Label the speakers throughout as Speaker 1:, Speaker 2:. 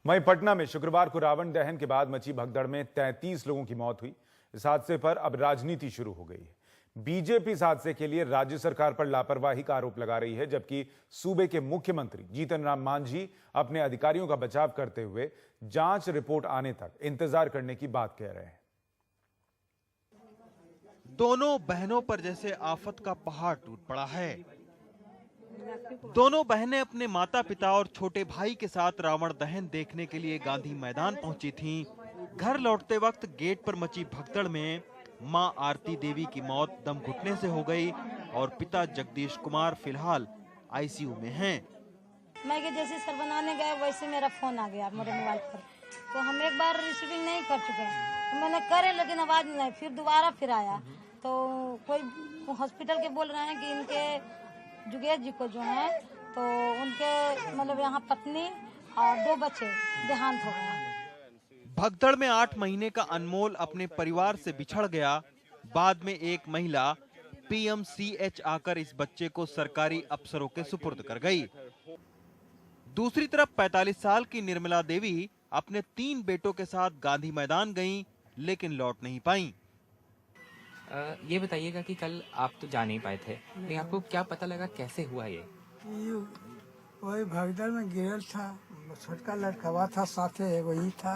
Speaker 1: वहीं पटना में शुक्रवार को रावण दहन के बाद मची भगदड़ में 33 लोगों की मौत हुई। इस हादसे पर अब राजनीति शुरू हो गई है। बीजेपी इस हादसे के लिए राज्य सरकार पर लापरवाही का आरोप लगा रही है, जबकि सूबे के मुख्यमंत्री जीतन राम मांझी अपने अधिकारियों का बचाव करते हुए जांच रिपोर्ट आने तक इंतजार करने की बात कह रहे हैं।
Speaker 2: दोनों बहनों पर जैसे आफत का पहाड़ टूट पड़ा है। दोनों बहनें अपने माता पिता और छोटे भाई के साथ रावण दहन देखने के लिए गांधी मैदान पहुंची थीं। घर लौटते वक्त गेट पर मची भगदड़ में मां आरती देवी की मौत दम घुटने से हो गई और पिता जगदीश कुमार फिलहाल आईसीयू में हैं।
Speaker 3: मैं कि जैसे सर बनाने गए वैसे मेरा फोन आ गया मेरे मोबाइल पर, तो हम एक बार रिसीविंग नहीं कर चुके हैं। तो मैंने करे लेकिन आवाज नहीं आई, फिर दोबारा फिर आया तो कोई हॉस्पिटल के बोल रहे हैं कि इनके जुगेश जी को जो है तो उनके मतलब यहाँ पत्नी और 2 बच्चे देहांत हो गए।
Speaker 2: भगदड़ में 8 महीने का अनमोल अपने परिवार से बिछड़ गया। बाद में एक महिला पीएमसीएच आकर इस बच्चे को सरकारी अफसरों के सुपुर्द कर गई। दूसरी तरफ 45 साल की निर्मला देवी अपने 3 बेटों के साथ गांधी मैदान गईं, लेकिन लौट नहीं पाईं।
Speaker 4: ये बताइएगा कि कल आप तो जा नहीं पाए थे, लेकिन आपको क्या पता लगा, कैसे हुआ ये?
Speaker 5: वही भगदड़ में गिरल था, छोटका लड़का था साथे, वही था,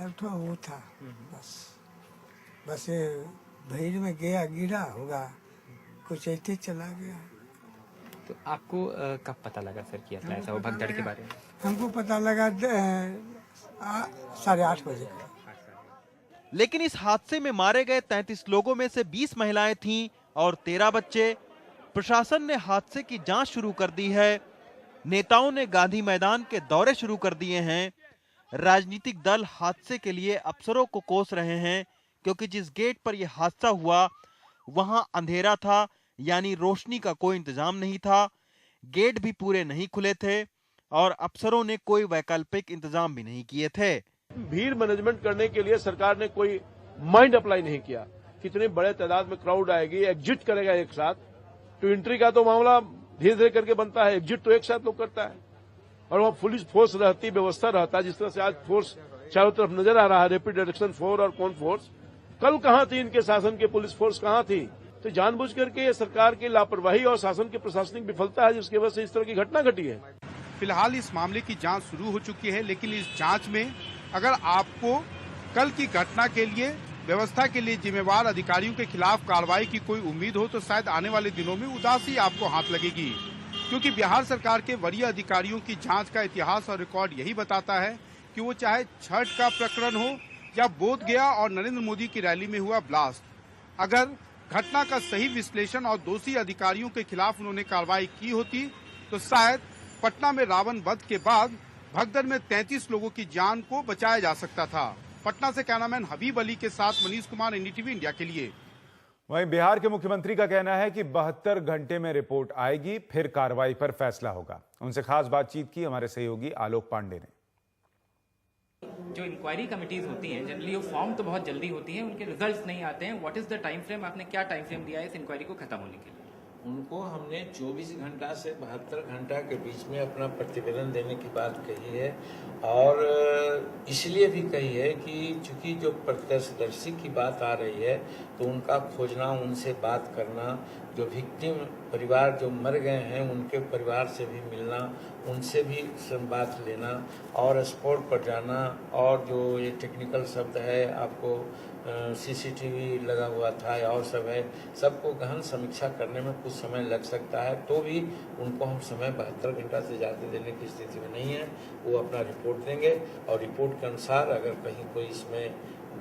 Speaker 5: एक तो वो था, बस ये भीड़ में गया गिरा होगा, कुछ ऐसे चला गया।
Speaker 4: तो आपको कब पता लगा सर कि ऐसा वो भगदड़ के बारे में?
Speaker 5: हमको पता लगा 8:30 बजे।
Speaker 2: लेकिन इस हादसे में मारे गए 33 लोगों में से 20 महिलाएं थीं और 13 बच्चे। प्रशासन ने हादसे की जांच शुरू कर दी है। नेताओं ने गांधी मैदान के दौरे शुरू कर दिए हैं। राजनीतिक दल हादसे के लिए अफसरों को कोस रहे हैं, क्योंकि जिस गेट पर यह हादसा हुआ वहां अंधेरा था, यानी रोशनी का कोई इंतजाम नहीं था। गेट भी पूरे नहीं खुले थे और अफसरों ने कोई वैकल्पिक इंतजाम भी नहीं किए थे।
Speaker 6: भीड़ मैनेजमेंट करने के लिए सरकार ने कोई माइंड अप्लाई नहीं किया। कितने बड़े तादाद में क्राउड आएगी, एग्जिट करेगा एक साथ, तो एंट्री का तो मामला धीरे धीरे करके बनता है, एग्जिट तो एक साथ लोग करता है। और वहाँ पुलिस फोर्स रहती, व्यवस्था रहता है, जिस तरह से आज फोर्स चारों तरफ नजर आ रहा है, रैपिड एक्शन फोर्स और कौन फोर्स, कल कहाँ थी इनके शासन की पुलिस फोर्स, कहाँ थी? तो जानबूझ करके ये सरकार की लापरवाही और शासन की प्रशासनिक विफलता है, जिसकी वजह से इस तरह की घटना घटी है।
Speaker 7: फिलहाल इस मामले की जांच शुरू हो चुकी है, लेकिन इस जांच में अगर आपको कल की घटना के लिए, व्यवस्था के लिए जिम्मेवार अधिकारियों के खिलाफ कार्रवाई की कोई उम्मीद हो, तो शायद आने वाले दिनों में उदासी आपको हाथ लगेगी। क्योंकि बिहार सरकार के वरीय अधिकारियों की जांच का इतिहास और रिकॉर्ड यही बताता है कि वो चाहे छठ का प्रकरण हो या बोध गया और नरेंद्र मोदी की रैली में हुआ ब्लास्ट, अगर घटना का सही विश्लेषण और दोषी अधिकारियों के खिलाफ उन्होंने कार्रवाई की होती, तो शायद पटना में रावण वध के बाद भगदड़ में 33 लोगों की जान को बचाया जा सकता था। पटना से कैमरामैन हबीब अली के साथ मनीष कुमार, एनडीटीवी इंडिया के लिए।
Speaker 1: वहीं बिहार के मुख्यमंत्री का कहना है कि 72 घंटे में रिपोर्ट आएगी, फिर कार्रवाई पर फैसला होगा। उनसे खास बातचीत की हमारे सहयोगी आलोक पांडे ने।
Speaker 4: जो इंक्वायरी कमिटीज होती हैं, जनरली वो फॉर्म तो बहुत जल्दी होती हैं, उनके रिजल्ट्स नहीं आते हैं। What is the time frame? आपने क्या टाइम फ्रेम दिया है इस इंक्वायरी को खत्म होने के लिए?
Speaker 8: उनको हमने 24 घंटा से 72 घंटा के बीच में अपना प्रतिवेदन देने की बात कही है, और इसलिए भी कही है कि चूंकि जो प्रत्यक्षदर्शी की बात आ रही है, तो उनका खोजना, उनसे बात करना, जो विक्टिम परिवार जो मर गए हैं उनके परिवार से भी मिलना, उनसे भी बात लेना और स्पॉट पर जाना, और जो ये टेक्निकल शब्द है आपको सीसीटीवी लगा हुआ था और सब है, सबको गहन समीक्षा करने में कुछ समय लग सकता है। तो भी उनको हम समय 72 घंटा से ज़्यादा देने की स्थिति में नहीं है। वो अपना रिपोर्ट देंगे और रिपोर्ट के अनुसार अगर कहीं कोई इसमें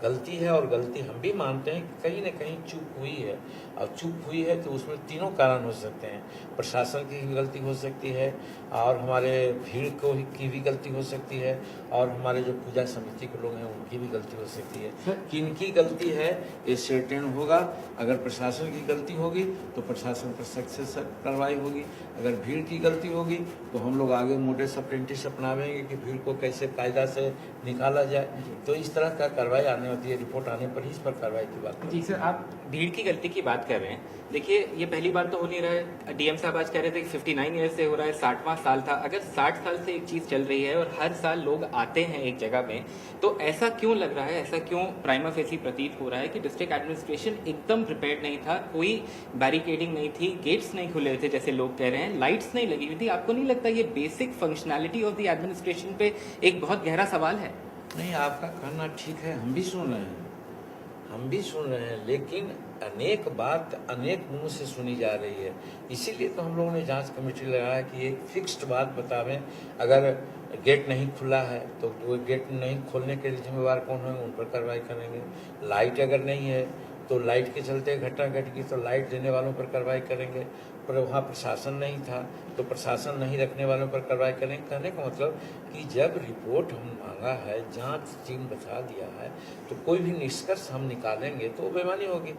Speaker 8: गलती है, और गलती हम भी मानते हैं कि कहीं न कहीं चूक हुई है, और चूक हुई है तो उसमें तीनों कारण हो सकते हैं। प्रशासन की भी गलती हो सकती है, और हमारे भीड़ की भी गलती हो सकती है, और हमारे जो पूजा समिति के लोग हैं उनकी भी गलती हो सकती है। किनकी गलती है ये सर्टेन होगा। अगर प्रशासन की गलती होगी तो प्रशासन पर सख्त से सख्त कार्रवाई होगी। अगर भीड़ की गलती होगी तो हम लोग आगे मोडेस ऑपरेंडी अपनावेंगे कि भीड़ को कैसे कायदा से निकाला जाए। तो इस तरह का कार्रवाई आने आने होती है, रिपोर्ट आने पर ही इस पर कार्रवाई की बात
Speaker 4: जी सर, आप भीड़ की गलती की बात कर रहे हैं। देखिए, ये पहली बार तो हो नहीं रहा है। डीएम साहब आज कह रहे थे कि 59 ईयर से हो रहा है, 60वां साल था। अगर 60 साल से एक चीज चल रही है और हर साल लोग आते हैं एक जगह में, तो ऐसा क्यों लग रहा है, ऐसा क्यों प्राइमा फेसी प्रतीत हो रहा है कि डिस्ट्रिक्ट एडमिनिस्ट्रेशन एकदम प्रिपेयर्ड नहीं था, कोई बैरिकेडिंग नहीं थी, गेट्स नहीं खुले थे जैसे लोग कह रहे हैं, लाइट्स नहीं लगी हुई थी। आपको नहीं लगता ये basic functionality of the administration पे एक बहुत गहरा सवाल है?
Speaker 8: नहीं, आपका कहना ठीक है, हम भी सुन रहे हैं, लेकिन अनेक बात अनेक मुंह से सुनी जा रही है। इसीलिए तो हम लोगों ने जांच कमेटी लगाया कि एक फिक्स्ड बात बतावें। अगर गेट नहीं खुला है तो वो गेट नहीं खोलने के लिए जिम्मेवार कौन है, उन पर कार्रवाई करेंगे। लाइट अगर नहीं है तो लाइट के चलते घटना घट गई तो लाइट देने वालों पर कार्रवाई करेंगे। पर वहाँ प्रशासन नहीं था तो प्रशासन नहीं रखने वालों पर कार्रवाई करेंगे। कहने का मतलब कि जब रिपोर्ट हम मांगा है, जांच टीम बता दिया है, तो कोई भी निष्कर्ष हम निकालेंगे तो बेईमानी होगी।